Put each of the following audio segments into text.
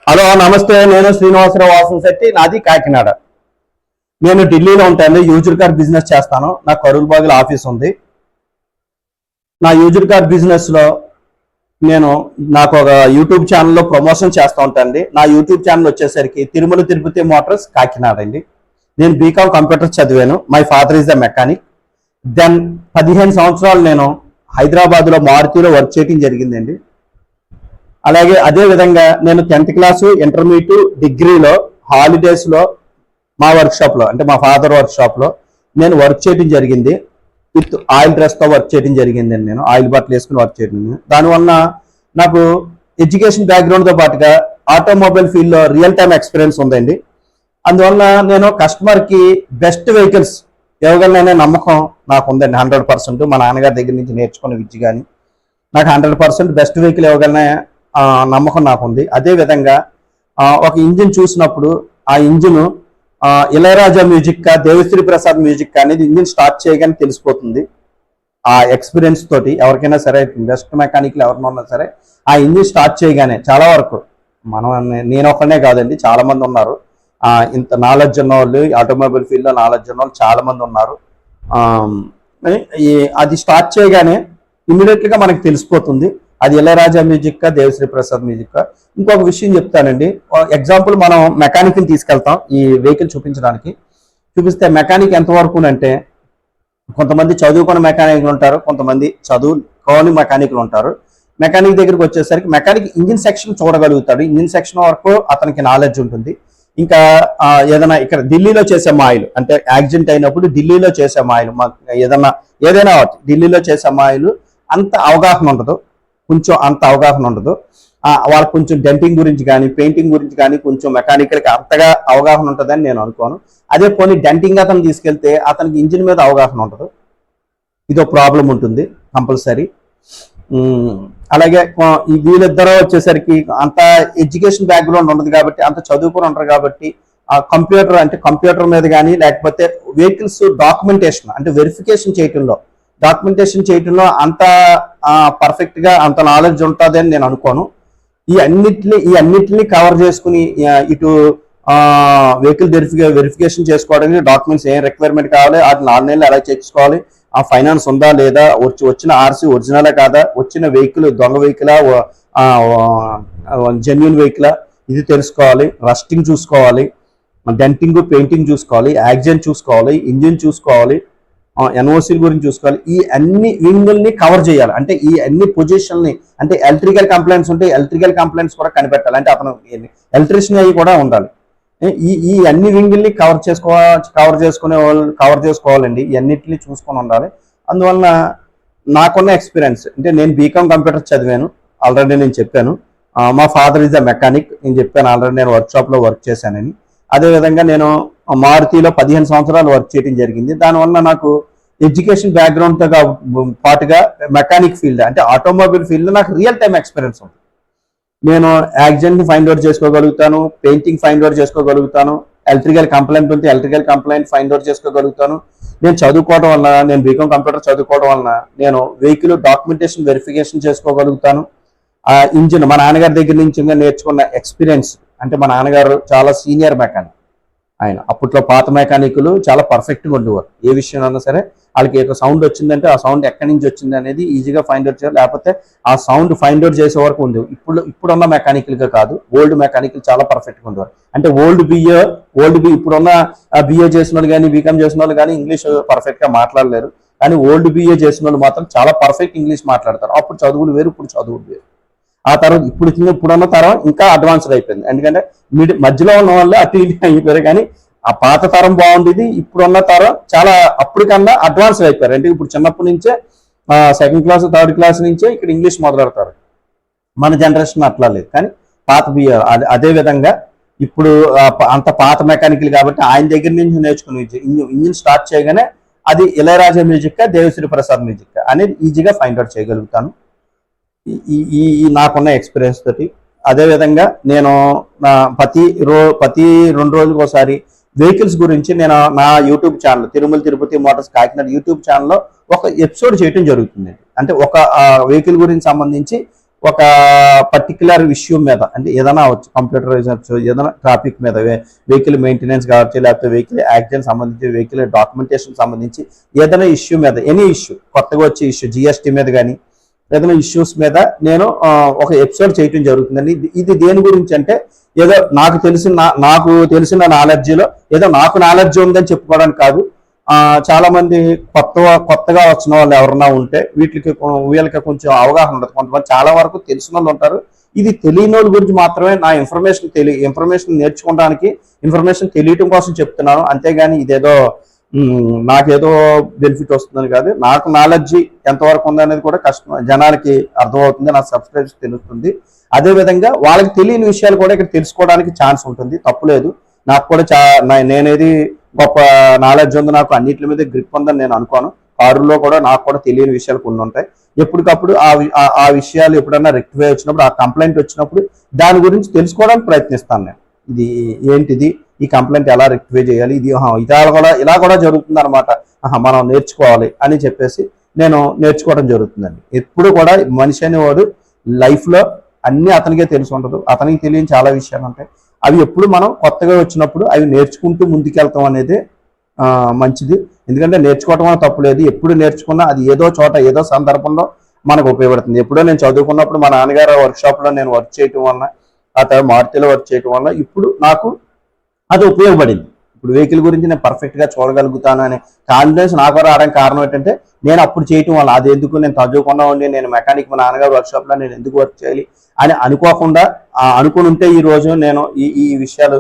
Hello నమస్తే, నేను శ్రీనివాసరావు వాసంశెట్టి, నాది కాకినాడ. నేను ఢిల్లీలో ఉంటాను. యూజ్డ్ కార్ బిజినెస్ చేస్తాను. నాకు కరూల్బాగ్లో ఆఫీస్ ఉంది. నా యూజ్డ్ కార్ బిజినెస్లో నాకు ఒక యూట్యూబ్ ఛానల్లో ప్రమోషన్ చేస్తూ ఉంటానండి. నా యూట్యూబ్ ఛానల్ వచ్చేసరికి తిరుమల తిరుపతి మోటార్స్ కాకినాడ అండి. నేను బీకామ్ కంప్యూటర్ చదివాను. My father is the mechanic. Then 15 సంవత్సరాలు నేను హైదరాబాద్లో మారుతిలో వర్క్ చేయడం జరిగిందండి. అలాగే అదే విధంగా నేను 10th క్లాసు, ఇంటర్మీడియట్, డిగ్రీలో హాలిడేస్లో మా వర్క్షాప్లో, అంటే మా ఫాదర్ వర్క్షాప్లో నేను వర్క్ చేయడం జరిగింది. విత్ ఆయిల్ డ్రెస్తో వర్క్ చేయడం జరిగిందండి. నేను ఆయిల్ బట్టలు వేసుకుని వర్క్ చేయడం. దానివల్ల నాకు ఎడ్యుకేషన్ బ్యాక్గ్రౌండ్తో పాటుగా ఆటోమొబైల్ ఫీల్డ్లో రియల్ టైమ్ ఎక్స్పీరియన్స్ ఉందండి. అందువల్ల నేను కస్టమర్కి బెస్ట్ వెహికల్స్ ఇవ్వగలననే నమ్మకం నాకు ఉందండి. 100%. మా నాన్నగారి దగ్గర నుంచి నేర్చుకున్న విద్య కానీ నాకు 100% బెస్ట్ వెహికల్ ఇవ్వగలనే నమ్మకం నాకు ఉంది. అదేవిధంగా ఒక ఇంజిన్ చూసినప్పుడు ఆ ఇంజిన్ ఇళయరాజా మ్యూజిక్ కా, దేవిశ్రీ ప్రసాద్ మ్యూజిక్ కా అనేది ఇంజిన్ స్టార్ట్ చేయగానే తెలిసిపోతుంది. ఆ ఎక్స్పీరియన్స్ తోటి ఎవరికైనా సరే, బెస్ట్ మెకానిక్లు ఎవరినన్నా సరే, ఆ ఇంజిన్ స్టార్ట్ చేయగానే చాలా వరకు నేను ఒక్కనే కాదండి, చాలా మంది ఉన్నారు. ఇంత నాలెడ్జ్ ఉన్న వాళ్ళు, ఆటోమొబైల్ ఫీల్డ్లో నాలెడ్జ్ ఉన్న వాళ్ళు చాలా మంది ఉన్నారు. అది స్టార్ట్ చేయగానే ఇమీడియట్గా మనకు తెలిసిపోతుంది అది ఇళయరాజా మ్యూజిక్ కా, దేవిశ్రీ ప్రసాద్ మ్యూజిక్ కా. ఇంకొక విషయం చెప్తానండి. ఎగ్జాంపుల్, మనం మెకానిక్ని తీసుకెళ్తాం ఈ వెహికల్ చూపిస్తే మెకానిక్ ఎంతవరకు అంటే, కొంతమంది చదువుకున్న మెకానిక్లు ఉంటారు, కొంతమంది చదువుకోని మెకానిక్లు ఉంటారు. మెకానిక్ దగ్గరికి వచ్చేసరికి మెకానిక్ ఇంజిన్ సెక్షన్ చూడగలుగుతాడు. ఇంజిన్ సెక్షన్ వరకు అతనికి నాలెడ్జ్ ఉంటుంది. ఇంకా ఏదైనా ఇక్కడ ఢిల్లీలో చేసే మాయిల్, అంటే యాక్సిడెంట్ అయినప్పుడు ఢిల్లీలో చేసే మాయిల్, ఏదైనా ఢిల్లీలో చేసే మాయిల్ అంత అవగాహన ఉండదు. వాళ్ళకి కొంచెం డెంటింగ్ గురించి కానీ, పెయింటింగ్ గురించి కానీ కొంచెం మెకానికల్కి అంతగా అవగాహన ఉంటుందని నేను అనుకోను. అదే పోనీ డెంటింగ్ అతను తీసుకెళ్తే అతనికి ఇంజిన్ మీద అవగాహన ఉండదు. ఇదో ప్రాబ్లం ఉంటుంది కంపల్సరీ. అలాగే వీళ్ళిద్దరూ వచ్చేసరికి అంత ఎడ్యుకేషన్ బ్యాక్గ్రౌండ్ ఉండదు కాబట్టి, అంత చదువుకుని ఉంటారు కాబట్టి, ఆ కంప్యూటర్ మీద కానీ, లేకపోతే వెహికల్స్ డాక్యుమెంటేషన్ అంటే డాక్యుమెంటేషన్ చేయటంలో అంత పర్ఫెక్ట్గా అంత నాలెడ్జ్ ఉంటుందని నేను అనుకోను. ఈ అన్నిటిని కవర్ చేసుకుని ఇటు వెహికల్ వెరిఫికేషన్ చేసుకోవడానికి డాక్యుమెంట్స్ ఏం రిక్వైర్మెంట్ కావాలి, వాటిని ఆన్లైన్లో ఎలా చేసుకోవాలి, ఆ ఫైనాన్స్ ఉందా లేదా, వచ్చిన ఆర్సీ ఒరిజినలే కాదా, వచ్చిన వెహికల్ దొంగ వెహికలా, జెన్యున్ వెహికలా, ఇది తెలుసుకోవాలి. రస్టింగ్ చూసుకోవాలి, డెంటింగ్ పెయింటింగ్ చూసుకోవాలి, యాక్సిడెంట్ చూసుకోవాలి, ఇంజిన్ చూసుకోవాలి, ఎన్ఓసీల గురించి చూసుకోవాలి. ఈ అన్ని వింగుల్ని కవర్ చేయాలి. అంటే ఈ అన్ని పొజిషన్ని, అంటే ఎలక్ట్రికల్ కంప్లైంట్స్ ఉంటే ఎలక్ట్రికల్ కంప్లైంట్స్ కూడా కనిపెట్టాలి. అంటే అతను ఎలక్ట్రీషియన్ అయ్యి కూడా ఉండాలి. ఈ అన్ని వింగుల్ని కవర్ చేసుకోవాలండి. ఈ అన్నిటిని చూసుకొని ఉండాలి. అందువలన నాకున్న ఎక్స్పీరియన్స్ అంటే, నేను బీకామ్ కంప్యూటర్ చదివాను, ఆల్రెడీ నేను చెప్పాను. మా ఫాదర్ ఈజ్ ద మెకానిక్, నేను చెప్పాను ఆల్రెడీ. నేను వర్క్షాప్లో వర్క్ చేశానని. అదేవిధంగా నేను మారుతిలో 15 సంవత్సరాలు వర్క్ చేయడం జరిగింది. దానివల్ల నాకు ఎడ్యుకేషన్ బ్యాక్గ్రౌండ్తో పాటుగా మెకానిక్ ఫీల్డ్, అంటే ఆటోమొబైల్ ఫీల్డ్ నాకు రియల్ టైమ్ ఎక్స్పీరియన్స్ ఉంది. నేను యాక్సిడెంట్ని ఫైండ్ అవుట్ చేసుకోగలుగుతాను, పెయింటింగ్ ఫైండ్ అవుట్ చేసుకోగలుగుతాను, ఎలక్ట్రికల్ కంప్లైంట్ ఉంటే ఎలక్ట్రికల్ కంప్లైంట్ ఫైండ్ అవుట్ చేసుకోగలుగుతాను. నేను చదువుకోవడం వల్ల, నేను బీకామ్ కంప్యూటర్ చదువుకోవడం వలన నేను వెహికల్ డాక్యుమెంటేషన్ వెరిఫికేషన్ చేసుకోగలుగుతాను. ఆ ఇంజిన్ మా నాన్నగారి దగ్గర నుంచి నేర్చుకున్న ఎక్స్పీరియన్స్, అంటే మా నాన్నగారు చాలా సీనియర్ మెకానిక్. ఆయన అప్పట్లో పాత మెకానికులు చాలా పర్ఫెక్ట్గా ఉండేవారు. ఏ విషయం అన్నా సరే వాళ్ళకి ఒక సౌండ్ వచ్చిందంటే ఆ సౌండ్ ఎక్కడి నుంచి వచ్చింది అనేది ఈజీగా ఫైండ్ అవుట్ చేయాలి. లేకపోతే ఆ సౌండ్ ఫైండ్ అవుట్ చేసే వరకు ఉంది. ఇప్పుడున్న మెకానికల్గా కాదు, ఓల్డ్ మెకానికల్ చాలా పర్ఫెక్ట్గా ఉండేవారు. అంటే ఓల్డ్ బిఏ ఇప్పుడున్న బిఏ చేసిన వాళ్ళు కానీ, బీకామ్ చేసిన వాళ్ళు కానీ ఇంగ్లీష్ పర్ఫెక్ట్గా మాట్లాడలేరు. కానీ ఓల్డ్ బిఏ చేసిన వాళ్ళు మాత్రం చాలా పర్ఫెక్ట్ ఇంగ్లీష్ మాట్లాడతారు. అప్పుడు చదువులు వేరు, ఇప్పుడు చదువులు వేరు. ఆ తర్వాత ఇప్పుడున్న తరం ఇంకా అడ్వాన్స్డ్ అయిపోయింది. ఎందుకంటే మధ్యలో ఉన్న వాళ్ళు అటు ఇటు అయిపోయారు. కానీ ఆ పాత తరం బాగుండేది, ఇప్పుడున్న తరం చాలా అప్పటికన్నా అడ్వాన్స్డ్ అయిపోయారు. అంటే ఇప్పుడు చిన్నప్పటి నుంచే 2nd క్లాస్ 3rd క్లాస్ నుంచే ఇక్కడ ఇంగ్లీష్ మొదలెడతారు. మన జనరేషన్ అట్లా లేదు. కానీ పాత అదే విధంగా ఇప్పుడు అంత పాత మెకానికల్ కాబట్టి ఆయన దగ్గర నుంచి నేర్చుకుని ఇంజిన్ స్టార్ట్ చేయగానే అది ఇళయరాజా మ్యూజిక్ కా, దేవిశ్రీ ప్రసాద్ మ్యూజిక్ కా అనేది ఈజీగా ఫైండ్ అవుట్ చేయగలుగుతాను ఈ నాకున్న ఎక్స్పీరియన్స్ తోటి. అదేవిధంగా నేను ప్రతి 2 రోజులకు ఒకసారి వెహికల్స్ గురించి నేను నా YouTube channel Tirumala Tirupati Motors Kakinada YouTube ఛానల్లో ఒక ఎపిసోడ్ చేయడం జరుగుతుంది. అంటే ఒక వెహికల్ గురించి సంబంధించి ఒక పర్టికులర్ ఇష్యూ మీద, అంటే ఏదైనా అవచ్చు, కంప్యూటరైజ్ అవచ్చు, ఏదైనా ట్రాఫిక్ మీద, వెహికల్ మెయింటెనెన్స్ కావచ్చు, లేకపోతే వెహికల్ యాక్సిడెంట్ సంబంధించి, వెహికల్ డాక్యుమెంటేషన్ సంబంధించి ఏదైనా ఇష్యూ మీద, ఎనీ ఇష్యూ, కొత్తగా వచ్చే ఇష్యూ, జిఎస్టీ మీద కానీ ఏదైనా ఇష్యూస్ మీద నేను ఒక ఎపిసోడ్ చేయటం జరుగుతుందండి. ఇది దేని గురించి అంటే, ఏదో నాకు తెలిసిన నాలెడ్జ్లో ఏదో నాకు నాలెడ్జ్ ఉందని చెప్పుకోవడానికి కాదు. చాలా మంది కొత్తగా వచ్చిన వాళ్ళు ఎవరన్నా ఉంటే వీళ్ళకి కొంచెం అవగాహన ఉండదు. కొంతమంది చాలా వరకు తెలిసిన వాళ్ళు ఉంటారు. ఇది తెలియని వాళ్ళ గురించి మాత్రమే నా ఇన్ఫర్మేషన్ నేర్చుకోవడానికి, ఇన్ఫర్మేషన్ తెలియటం కోసం చెప్తున్నాను. అంతేగాని ఇదేదో నాకేదో బెనిఫిట్ వస్తుందని కాదు. నాకు నాలెడ్జ్ ఎంతవరకు ఉందనేది కూడా జనాలకి అర్థమవుతుంది, నా సబ్స్క్రైబర్స్ తెలుస్తుంది. అదేవిధంగా వాళ్ళకి తెలియని విషయాలు కూడా ఇక్కడ తెలుసుకోవడానికి ఛాన్స్ ఉంటుంది, తప్పులేదు. నాకు కూడా నేనేది గొప్ప నాలెడ్జ్ ఉంది, నాకు అన్నిటి మీద గ్రిప్ ఉందని నేను అనుకోను. కారులో కూడా నాకు కూడా తెలియని విషయాలు కొన్ని ఉంటాయి. ఎప్పటికప్పుడు ఆ విషయాలు ఎప్పుడన్నా రెక్టిఫై వచ్చినప్పుడు, ఆ కంప్లైంట్ వచ్చినప్పుడు దాని గురించి తెలుసుకోవడానికి ప్రయత్నిస్తాను నేను. ఇది ఏంటిది, ఈ కంప్లైంట్ ఎలా రెక్టిఫై చేయాలి, ఇది ఇలా కూడా జరుగుతుంది అనమాట, మనం నేర్చుకోవాలి అని చెప్పేసి నేను నేర్చుకోవడం జరుగుతుందండి. ఎప్పుడు కూడా మనిషి అనేవాడు లైఫ్లో అన్నీ అతనికే తెలిసి ఉండదు, అతనికి తెలియని చాలా విషయాలు ఉంటాయి. అవి ఎప్పుడు మనం కొత్తగా వచ్చినప్పుడు అవి నేర్చుకుంటూ ముందుకెళ్తాం అనేది మంచిది. ఎందుకంటే నేర్చుకోవటం వల్ల తప్పులేదు. ఎప్పుడు నేర్చుకున్నా అది ఏదో చోట ఏదో సందర్భంలో మనకు ఉపయోగపడుతుంది. ఎప్పుడో నేను చదువుకున్నప్పుడు మా నాన్నగారు వర్క్షాప్లో నేను వర్క్ చేయటం వల్ల, ఆ తర్వాత మారుతిలో వర్క్ చేయటం వల్ల ఇప్పుడు నాకు అది ఉపయోగపడింది. ఇప్పుడు వెహికల్ గురించి నేను పర్ఫెక్ట్గా చూడగలుగుతాను అనే కాన్ఫిడెన్స్ నాకు రావడానికి కారణం ఏంటంటే నేను అప్పుడు చేయటం వల్ల. అది ఎందుకు నేను చదువుకున్నా ఉండి నేను మెకానిక్, మా నాన్నగారు వర్క్షాప్లో నేను ఎందుకు వర్క్ చేయాలి అని అనుకోకుండా అనుకుని ఉంటే ఈ రోజు నేను ఈ విషయాలు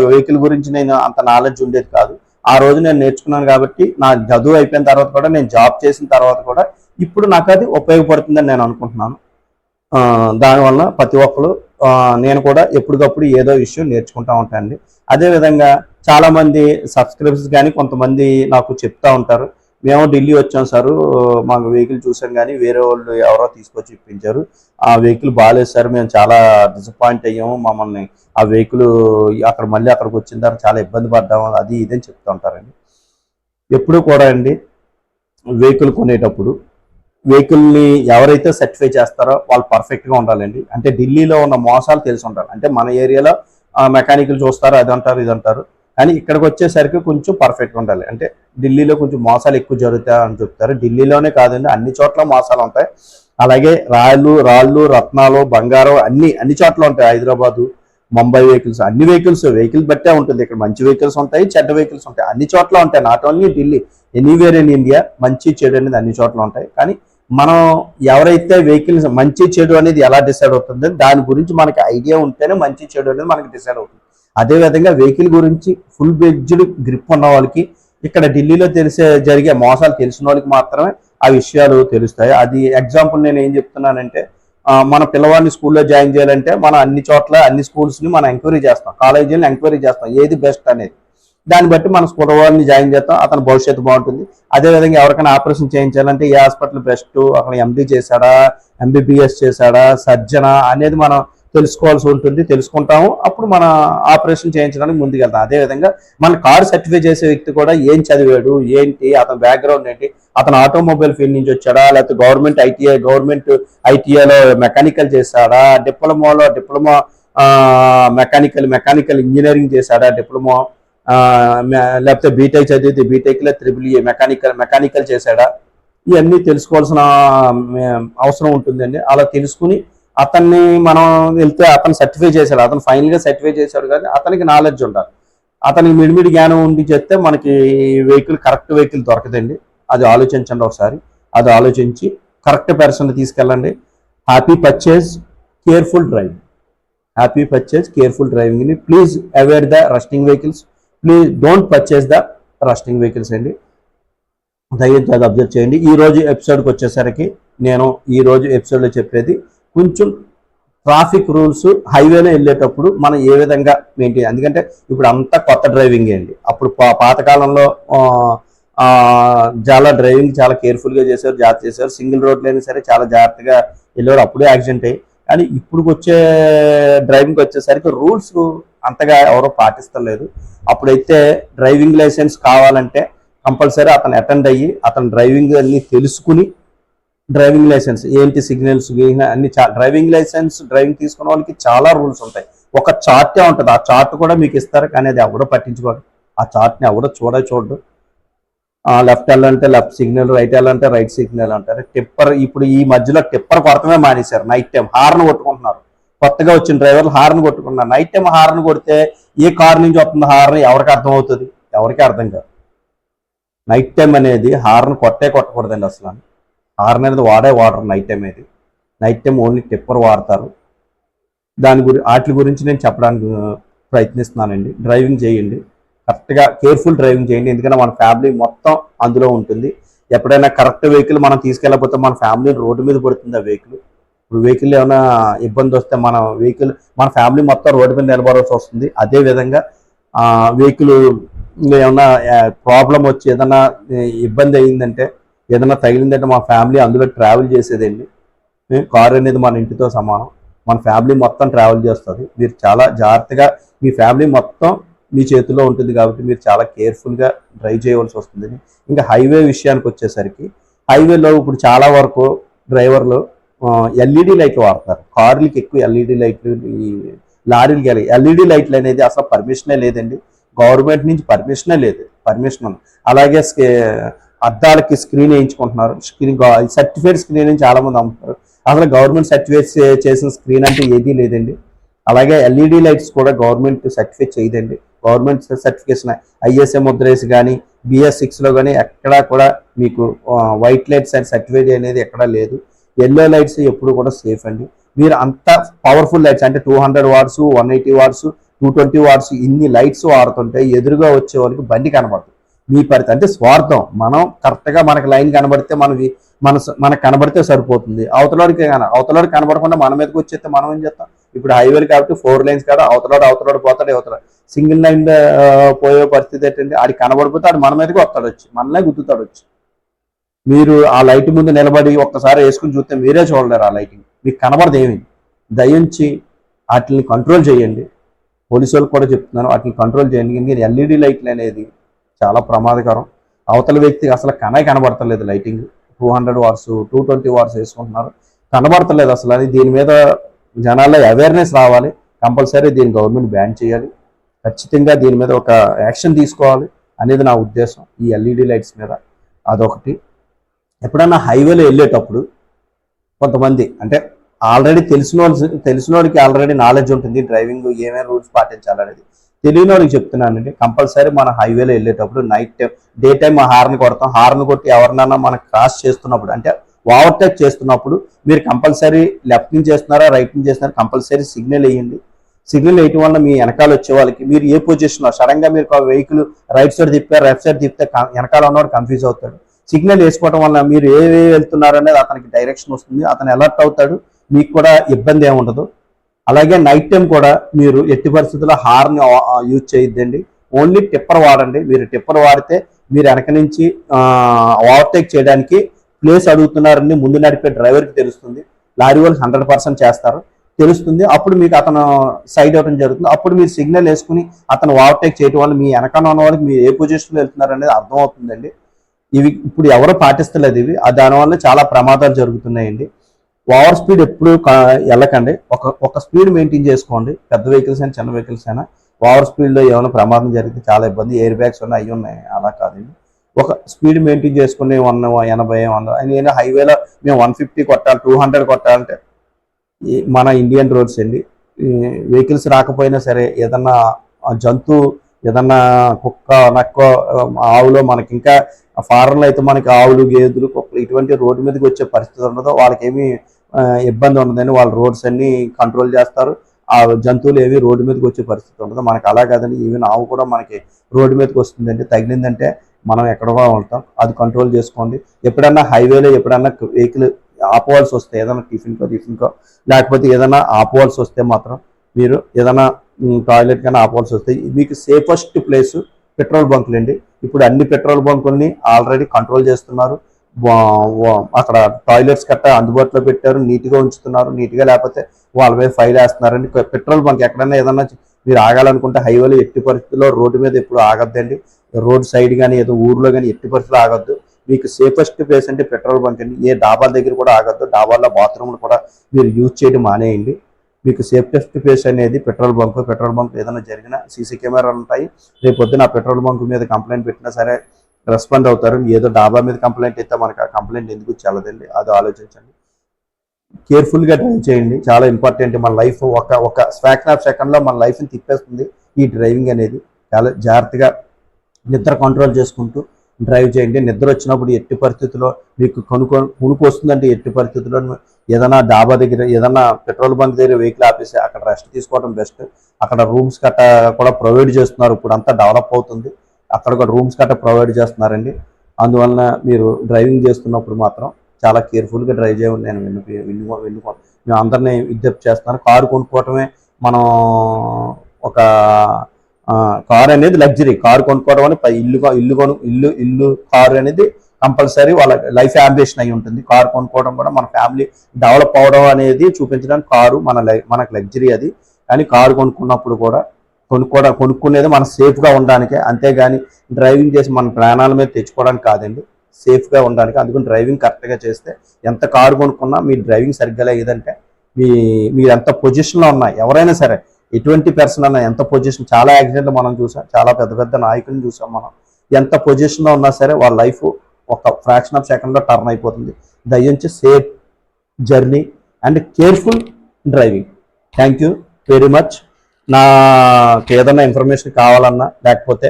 వెహికల్ గురించి నేను అంత నాలెడ్జ్ ఉండేది కాదు. ఆ రోజు నేను నేర్చుకున్నాను కాబట్టి నా చదువు అయిపోయిన తర్వాత కూడా, నేను జాబ్ చేసిన తర్వాత కూడా ఇప్పుడు నాకు అది ఉపయోగపడుతుందని నేను అనుకుంటున్నాను. దానివల్ల ప్రతి ఒక్కరు, నేను కూడా ఎప్పటికప్పుడు ఏదో విషయం నేర్చుకుంటూ ఉంటానండి. అదేవిధంగా చాలామంది సబ్స్క్రైబర్స్ కానీ కొంతమంది నాకు చెప్తా ఉంటారు, మేము ఢిల్లీ వచ్చాం సార్, మాకు వెహికల్ చూసాం కానీ వేరే వాళ్ళు ఎవరో తీసుకొచ్చి ఇప్పించారు, ఆ వెహికల్ బాగాలేదు సార్, మేము చాలా డిసప్పాయింట్ అయ్యాము, మమ్మల్ని ఆ వెహికల్ అక్కడికి వచ్చిన తర్వాత చాలా ఇబ్బంది పడ్డాము, అది ఇదని చెప్తూ ఉంటారండి. ఎప్పుడు కూడా అండి వెహికల్ కొనేటప్పుడు వెహికల్ని ఎవరైతే సర్టిఫై చేస్తారో వాళ్ళు పర్ఫెక్ట్గా ఉండాలండి. అంటే ఢిల్లీలో ఉన్న మోసాలు తెలిసి ఉండాలి. అంటే మన ఏరియాలో మెకానికల్ చూస్తారు, అది అంటారు ఇది అంటారు, కానీ ఇక్కడికి వచ్చేసరికి కొంచెం పర్ఫెక్ట్గా ఉండాలి. అంటే ఢిల్లీలో కొంచెం మోసాలు ఎక్కువ జరుగుతాయి అని చెప్తారు. ఢిల్లీలోనే కాదండి, అన్ని చోట్ల మోసాలు ఉంటాయి. అలాగే రాళ్ళు రత్నాలు బంగారం అన్ని చోట్ల ఉంటాయి. హైదరాబాదు, ముంబై అన్ని వెహికల్స్ బట్టే ఉంటుంది. ఇక్కడ మంచి వెహికల్స్ ఉంటాయి, చెడ్డ వెహికల్స్ ఉంటాయి, అన్ని చోట్ల ఉంటాయి. Not only Delhi, anywhere in India మంచి చెడు అనేది అన్ని చోట్ల ఉంటాయి. కానీ మనం ఎవరైతే వెహికల్స్ మంచి చెడు అనేది ఎలా డిసైడ్ అవుతుంది, దాని గురించి మనకి ఐడియా ఉంటేనే మంచి చెడు అనేది మనకి డిసైడ్ అవుతుంది. అదేవిధంగా వెహికల్ గురించి ఫుల్ బెడ్జ్డ్ గ్రిప్ ఉన్న వాళ్ళకి, ఇక్కడ ఢిల్లీలో జరిగే మోసాలు తెలిసిన వాళ్ళకి మాత్రమే ఆ విషయాలు తెలుస్తాయి. అది ఎగ్జాంపుల్ నేను ఏం చెప్తున్నానంటే, మన పిల్లవాడిని స్కూల్లో జాయిన్ చేయాలంటే మనం అన్ని చోట్ల అన్ని స్కూల్స్ని మనం ఎంక్వైరీ చేస్తాం, కాలేజీలను ఎంక్వైరీ చేస్తాం, ఏది బెస్ట్ అనేది. దాన్ని బట్టి మన పిల్లవాడిని జాయిన్ చేస్తాం, అతని భవిష్యత్తు బాగుంటుంది. అదేవిధంగా ఎవరికైనా ఆపరేషన్ చేయించాలంటే ఏ హాస్పిటల్ బెస్ట్, అక్కడ ఎండి చేశాడా, ఎంబీబీఎస్ చేశాడా, సర్జనా అనేది మనం తెలుసుకోవాల్సి ఉంటుంది, తెలుసుకుంటాము. అప్పుడు మన ఆపరేషన్ చేయించడానికి ముందుకెళ్తాం. అదేవిధంగా మన కారు సర్టిఫై చేసే వ్యక్తి కూడా ఏం చదివాడు, ఏంటి, అతని బ్యాక్గ్రౌండ్ ఏంటి, అతను ఆటోమొబైల్ ఫీల్డ్ నుంచి వచ్చాడా, లేకపోతే గవర్నమెంట్ ఐటీఐలో మెకానికల్ చేశాడా, డిప్లొమా మెకానికల్ ఇంజనీరింగ్ చేశాడా, డిప్లొమా, లేకపోతే బీటెక్ చదివితే బీటెక్లో EEE మెకానికల్ చేశాడా, ఇవన్నీ తెలుసుకోవాల్సిన అవసరం ఉంటుందండి. అలా తెలుసుకుని అతన్ని మనం వెళ్తే అతను సర్టిఫై చేశాడు, అతను ఫైనల్గా సర్టిఫై చేశాడు, కానీ అతనికి నాలెడ్జ్ ఉండాలి. అతనికి మిడిమిడి జ్ఞానం ఉండి చేస్తే మనకి కరెక్ట్ వెహికల్ దొరకదండి. అది ఆలోచించండి ఒకసారి. అది ఆలోచించి కరెక్ట్ పర్సన్ తీసుకెళ్ళండి. Happy purchase, careful driving. Please avoid the rusting vehicles. Please don't purchase the rusting vehicles అండి. దయచేసి అది అబ్జర్వ్ చేయండి. ఈ రోజు ఎపిసోడ్కి వచ్చేసరికి నేను ఎపిసోడ్లో చెప్పేది కొంచెం ట్రాఫిక్ రూల్స్, హైవేలో వెళ్ళేటప్పుడు మనం ఏ విధంగా మెయింటైన్, ఎందుకంటే ఇప్పుడు అంతా కొత్త డ్రైవింగ్ అండి. అప్పుడు పాతకాలంలో చాలా డ్రైవింగ్ చాలా కేర్ఫుల్గా చేశారు, జాగ్రత్త చేశారు. సింగిల్ రోడ్లు అయినా సరే చాలా జాగ్రత్తగా వెళ్ళేవారు, అప్పుడే యాక్సిడెంట్ అయ్యి. కానీ ఇప్పుడు వచ్చే డ్రైవింగ్ వచ్చేసరికి రూల్స్ అంతగా ఎవరో పాటిస్తలేదు. అప్పుడైతే డ్రైవింగ్ లైసెన్స్ కావాలంటే కంపల్సరీ అతను అటెండ్ అయ్యి అతను డ్రైవింగ్ అన్ని తెలుసుకుని డ్రైవింగ్ లైసెన్స్ ఏంటి, సిగ్నల్స్ అన్ని డ్రైవింగ్ లైసెన్స్ డ్రైవింగ్ తీసుకున్న వాళ్ళకి చాలా రూల్స్ ఉంటాయి. ఒక చార్టే ఉంటుంది, ఆ చార్ట్ కూడా మీకు ఇస్తారు, కానీ అది ఎవడో పట్టించుకోరు. ఆ చార్ట్ని ఎవడో చూడడు. లెఫ్ట్ వెళ్ళాలంటే లెఫ్ట్ సిగ్నల్, రైట్ వెళ్ళాలంటే రైట్ సిగ్నల్ అంటారు. టిప్పర్ ఇప్పుడు ఈ మధ్యలో టిప్పర్ కొడతమే మానేశారు. నైట్ టైం హార్న్ కొట్టుకుంటున్నారు. కొత్తగా వచ్చిన డ్రైవర్లు హార్న్ కొట్టుకున్నారు. నైట్ టైం హార్న్ కొడితే ఏ కార్ నుంచి వస్తుంది హార్న్ ఎవరికి అర్థం అవుతుంది? ఎవరికి అర్థం కాదు. నైట్ టైం అనేది హార్న్ కొట్టకూడదండి అసలు. హార్న్ అనేది వాడరు నైట్ టైం అనేది. నైట్ టైం ఓన్లీ టిప్పర్ వాడతారు. వాటి గురించి నేను చెప్పడానికి ప్రయత్నిస్తున్నానండి. డ్రైవింగ్ చేయండి, కరెక్ట్గా కేర్ఫుల్ డ్రైవింగ్ చేయండి, ఎందుకంటే మన ఫ్యామిలీ మొత్తం అందులో ఉంటుంది. ఎప్పుడైనా కరెక్ట్ వెహికల్ మనం తీసుకెళ్ళకపోతే మన ఫ్యామిలీ రోడ్డు మీద పడుతుంది. ఆ వెహికల్ ఏమైనా ఇబ్బంది వస్తే మన ఫ్యామిలీ మొత్తం రోడ్డు మీద నిలబడాల్సి వస్తుంది. అదేవిధంగా వెహికల్ ఏమన్నా ప్రాబ్లం వచ్చి ఏదైనా ఇబ్బంది అయిందంటే, ఏదైనా తగిలిందంటే మా ఫ్యామిలీ అందులో ట్రావెల్ చేసేదండి. కారు అనేది మన ఇంటితో సమానం. మన ఫ్యామిలీ మొత్తం ట్రావెల్ చేస్తుంది. మీరు చాలా జాగ్రత్తగా, మీ ఫ్యామిలీ మొత్తం మీ చేతిలో ఉంటుంది కాబట్టి మీరు చాలా కేర్ఫుల్గా డ్రైవ్ చేయవలసి వస్తుంది. ఇంకా హైవే విషయానికి వచ్చేసరికి, హైవేలో ఇప్పుడు చాలా వరకు డ్రైవర్లు ఎల్ఈడి లైట్లు వాడతారు. కార్లకి ఎక్కువ ఎల్ఈడి లైట్లు, ఈ లారీలకి ఎల్ఈడి లైట్లు అనేది అసలు పర్మిషనే లేదండి. గవర్నమెంట్ నుంచి పర్మిషనే లేదు. పర్మిషన్ అలాగే అద్దాలకి స్క్రీన్ వేయించుకుంటున్నారు. సర్టిఫైడ్ స్క్రీన్ అని చాలా మంది అమ్ముతారు. అసలు గవర్నమెంట్ సర్టిఫైడ్ చేసిన స్క్రీన్ అంటే ఏదీ లేదండి. అలాగే ఎల్ఈడి లైట్స్ కూడా గవర్నమెంట్ సర్టిఫై చేయదండి. గవర్నమెంట్ సర్టిఫికేషన్ ఐఎస్ఏ ముద్రేసి కానీ BS6లో కానీ ఎక్కడా కూడా మీకు వైట్ లైట్స్ అండ్ సర్టిఫైడ్ అనేది ఎక్కడా లేదు. ఎల్లో లైట్స్ ఎప్పుడు కూడా సేఫ్ అండి. మీరు అంత పవర్ఫుల్ లైట్స్ అంటే 200 వాట్స్, 180 వాట్స్, 220 వాట్స్ ఇన్ని లైట్స్ వాడుతుంటే ఎదురుగా వచ్చే వాళ్ళకి బండి కనబడుతుంది. మీ పరిస్థితి అంటే స్వార్థం. మనం కరెక్ట్గా మనకి లైన్ కనబడితే మనకు కనబడితే సరిపోతుంది. అవతలవాడికి కనబడకుండా మన మీదకి వచ్చేస్తే మనం ఏం చేస్తాం? ఇప్పుడు హైవేలు కాబట్టి 4 lanes కదా, అవతలాడు పోతాడు. సింగిల్ లైన్ పోయే పరిస్థితి ఏంటంటే, ఆడికి కనబడిపోతే ఆడు మన మీదకి వచ్చి మననే గుద్దుతాడు వచ్చి. మీరు ఆ లైట్ ముందు నిలబడి ఒక్కసారి వేసుకుని చూస్తే మీరే చూడలేరు ఆ లైటింగ్, మీకు కనబడదు ఏమి. దయించి వాటిని కంట్రోల్ చేయండి. పోలీసు వాళ్ళకి కూడా చెప్తున్నాను, వాటిని కంట్రోల్ చేయండి. ఎందుకంటే ఎల్ఈడి లైట్లు అనేది చాలా ప్రమాదకరం. అవతల వ్యక్తికి అసలు కనబడతలేదు లైటింగ్. 200 వాట్స్, 220 వాట్స్ వేసుకుంటున్నారు, కనబడతలేదు అసలు. అది దీని మీద జనాల్లో అవేర్నెస్ రావాలి. కంపల్సరీ దీన్ని గవర్నమెంట్ బ్యాన్ చేయాలి. ఖచ్చితంగా దీని మీద ఒక యాక్షన్ తీసుకోవాలి అనేది నా ఉద్దేశం. ఈ ఎల్ఈడి లైట్స్ మీద అదొకటి. ఎప్పుడన్నా హైవేలో వెళ్ళేటప్పుడు కొంతమంది అంటే ఆల్రెడీ తెలిసిన వాళ్ళకి ఆల్రెడీ నాలెడ్జ్ ఉంటుంది డ్రైవింగ్ ఏమేమి రూల్స్ పాటించాలనేది. తెలియని వాళ్ళకి చెప్తున్నానండి, కంపల్సరీ మన హైవేలో వెళ్ళేటప్పుడు night time, day time horn కొడతాం. హార్న్ కొట్టి ఎవరినైనా మనం క్రాస్ చేస్తున్నప్పుడు అంటే ఓవర్టేక్ చేస్తున్నప్పుడు మీరు కంపల్సరీ లెఫ్ట్ నుంచి చేస్తున్నారా రైట్ నుంచి చేస్తున్నారా కంపల్సరీ సిగ్నల్ వేయండి. సిగ్నల్ వేయటం వల్ల మీ వెనకాల వచ్చే వాళ్ళకి మీరు ఏ పొజిషన్లో సడన్గా మీరు వెహికల్ రైట్ సైడ్ తిప్పారు లెఫ్ట్ సైడ్ తిప్పితే వెనకాల ఉన్నవాడు కన్ఫ్యూజ్ అవుతాడు. సిగ్నల్ వేసుకోవడం వల్ల మీరు ఏ వెళ్తున్నారు అనేది అతనికి డైరెక్షన్ వస్తుంది, అతను అలర్ట్ అవుతాడు, మీకు కూడా ఇబ్బంది ఏమి ఉండదు. అలాగే నైట్ టైం కూడా మీరు ఎట్టి పరిస్థితుల్లో హార్న్ యూజ్ చేయొద్దండి. ఓన్లీ టిప్పర్ వాడండి. మీరు టిప్పర్ వాడితే మీరు వెనక నుంచి ఓవర్టేక్ చేయడానికి ప్లేస్ అడుగుతున్నారని ముందు నడిపే డ్రైవర్కి తెలుస్తుంది. లారీ వాళ్ళు 100% చేస్తారు, తెలుస్తుంది. అప్పుడు మీకు అతను సైడ్ అవడం జరుగుతుంది. అప్పుడు మీరు సిగ్నల్ వేసుకుని అతను ఓవర్టేక్ చేయడం వల్ల మీ వెనకాల ఉన్న వాళ్ళకి మీరు ఏ పొజిషన్లో వెళ్తున్నారు అనేది అర్థమవుతుందండి. ఇవి ఇప్పుడు ఎవరు పాటిస్తలేదు. దానివల్ల చాలా ప్రమాదాలు జరుగుతున్నాయండి. ఓవర్ స్పీడ్ ఎప్పుడు వెళ్ళకండి. ఒక స్పీడ్ మెయింటైన్ చేసుకోండి. పెద్ద వెహికల్స్ అయినా చిన్న వెహికల్స్ అయినా ఓవర్ స్పీడ్లో ఏమైనా ప్రమాదం జరిగితే చాలా ఇబ్బంది. ఎయిర్ బ్యాగ్స్ ఉన్నాయి, అవి ఉన్నాయి. అలా కాదండి, ఒక స్పీడ్ మెయింటైన్ చేసుకుని 180, 100. నేను హైవేలో మేము 150 కొట్టాలి, 200 కొట్టాలంటే మన ఇండియన్ రోడ్స్ అండి. వెహికల్స్ రాకపోయినా సరే ఏదన్నా జంతువు, ఏదన్నా కుక్క, నక్క, ఆవులో మనకి ఇంకా ఫారెన్లో అయితే మనకి ఆవులు, గేదెలు, కుక్కలు ఇటువంటి రోడ్డు మీదకి వచ్చే పరిస్థితి ఉండదు. వాళ్ళకి ఏమీ ఇబ్బంది ఉండదని వాళ్ళ రోడ్స్ అన్ని కంట్రోల్ చేస్తారు. ఆ జంతువులు ఏవి రోడ్డు మీదకి వచ్చే పరిస్థితి ఉండదు. మనకి అలా కాదని ఈవెన్ ఆవు కూడా మనకి రోడ్డు మీదకి వస్తుందంటే తగిలిందంటే మనం ఎక్కడో ఉంటాం. అది కంట్రోల్ చేసుకోండి. ఎప్పుడన్నా హైవేలో ఎప్పుడన్నా వెహికల్ ఆపవలసి వస్తే, ఏదైనా టిఫిన్కో లేకపోతే ఏదైనా ఆపవలసి వస్తే మాత్రం మీరు ఏదైనా టాయిలెట్ కానీ ఆపవలసి వస్తే మీకు సేఫెస్ట్ ప్లేస్ పెట్రోల్ బంకులు అండి. ఇప్పుడు అన్ని పెట్రోల్ బంకుల్ని ఆల్రెడీ కంట్రోల్ చేస్తున్నారు. అక్కడ టాయిలెట్స్ గట్టా అందుబాటులో పెట్టారు, నీట్గా ఉంచుతున్నారు. నీట్గా లేకపోతే వాళ్ళ మీద ఫైల్ వేస్తున్నారండి. పెట్రోల్ బంక్ ఎక్కడైనా ఏదన్నా మీరు ఆగాలనుకుంటే హైవేలో ఎట్టి పరిస్థితుల్లో రోడ్డు మీద ఎప్పుడు ఆగద్దండి. రోడ్ సైడ్ కానీ ఏదో ఊర్లో కానీ ఎట్టి పరిస్థితుల్లో ఆగద్దు. మీకు సేఫెస్ట్ ప్లేస్ అంటే పెట్రోల్ బంక్ అండి. ఏ డాబాల దగ్గర కూడా ఆగద్దు, డాబాల్లో బాత్రూమ్లు కూడా మీరు యూజ్ చేయడం మానేయండి. మీకు సేఫెస్ట్ ప్లేస్ అనేది పెట్రోల్ బంక్ ఏదైనా జరిగినా సీసీ కెమెరాలు ఉంటాయి. రేపు పొద్దున ఆ పెట్రోల్ బంక్ మీద కంప్లైంట్ పెట్టినా సరే రెస్పాండ్ అవుతారు. ఏదో డాబా మీద కంప్లైంట్ అయితే మనకు ఆ కంప్లైంట్ ఎందుకు చెల్లదండి, అది ఆలోచించండి. కేర్ఫుల్గా డ్రైవ్ చేయండి, చాలా ఇంపార్టెంట్. మన లైఫ్ ఒక ఫ్రాక్షన్ ఆఫ్ సెకండ్లో మన లైఫ్ని తిప్పేస్తుంది ఈ డ్రైవింగ్ అనేది. చాలా జాగ్రత్తగా నిద్ర కంట్రోల్ చేసుకుంటూ డ్రైవ్ చేయండి. నిద్ర వచ్చినప్పుడు ఎట్టి పరిస్థితుల్లో మీకు కొనుక్కు వస్తుందంటే ఎట్టి పరిస్థితుల్లో ఏదైనా డాబా దగ్గర ఏదైనా పెట్రోల్ బంక్ దగ్గర వెహికల్ ఆపేసి అక్కడ రెస్ట్ తీసుకోవడం బెస్ట్. అక్కడ రూమ్స్ గట్ట కూడా ప్రొవైడ్ చేస్తున్నారు, ఇప్పుడు అంతా డెవలప్ అవుతుంది, అక్కడ కూడా రూమ్స్ గట్ట ప్రొవైడ్ చేస్తున్నారండి. అందువలన మీరు డ్రైవింగ్ చేస్తున్నప్పుడు మాత్రం చాలా కేర్ఫుల్గా డ్రైవ్ చేయమని నేను మేము అందరినీ విజ్ఞప్తి చేస్తున్నాను. కారు కొనుక్కోవటమే మనం ఒక కారు అనేది లగ్జరీ, కారు కొనుక్కోవడం అని ఇల్లు కారు అనేది కంపల్సరీ వాళ్ళ లైఫ్ అంబిషన్ అయి ఉంటుంది. కారు కొనుక్కోవడం కూడా మన ఫ్యామిలీ డెవలప్ అవడం అనేది చూపించడానికి కారు మనకు లగ్జరీ అది. కానీ కారు కొనుక్కున్నప్పుడు కూడా కొనుక్కునేది మనం సేఫ్గా ఉండడానికే, అంతేగాని డ్రైవింగ్ చేసి మన ప్రాణాల మీద తెచ్చుకోవడానికి కాదండి, సేఫ్గా ఉండడానికి. అందుకని డ్రైవింగ్ కరెక్ట్గా చేస్తే ఎంత కారు కొనుక్కున్నా మీ డ్రైవింగ్ సరిగ్గా లేదంటే మీరు ఎంత పొజిషన్లో ఉన్నా, ఎవరైనా సరే ఎటువంటి పర్సన్ అన్నా ఎంత పొజిషన్, చాలా యాక్సిడెంట్లు మనం చూసాం, చాలా పెద్ద పెద్ద నాయకులను చూసాం మనం. ఎంత పొజిషన్లో ఉన్నా సరే వాళ్ళ లైఫ్ ఒక ఫ్రాక్షన్ ఆఫ్ సెకండ్లో టర్న్ అయిపోతుంది. దయించి safe journey and careful driving. Thank you very much. నాకు ఏదైనా ఇన్ఫర్మేషన్ కావాలన్నా లేకపోతే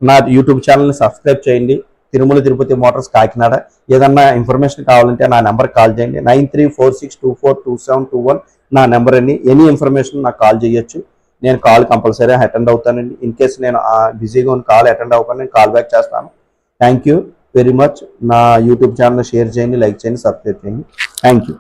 నా యూట్యూబ్ ఛానల్ని సబ్స్క్రైబ్ చేయండి, తిరుమల తిరుపతి మోటార్స్ కాకినాడ. ఏదన్నా ఇన్ఫర్మేషన్ కావాలంటే నా నెంబర్కి కాల్ చేయండి, 9346242721 నా నెంబర్ అండి. ఎనీ ఇన్ఫర్మేషన్ నాకు కాల్ చేయొచ్చు, నేను కాల్ కంపల్సరీ అటెండ్ అవుతానండి. ఇన్ కేస్ నేను బిజీగా ఉన్న కాల్ అటెండ్ అవ్వకుండా నేను కాల్ బ్యాక్ చేస్తాను. Thank you very much. నా యూట్యూబ్ ఛానల్ షేర్ చేయండి, లైక్ చేయండి, సబ్స్క్రైబ్ చేయండి. Thank you.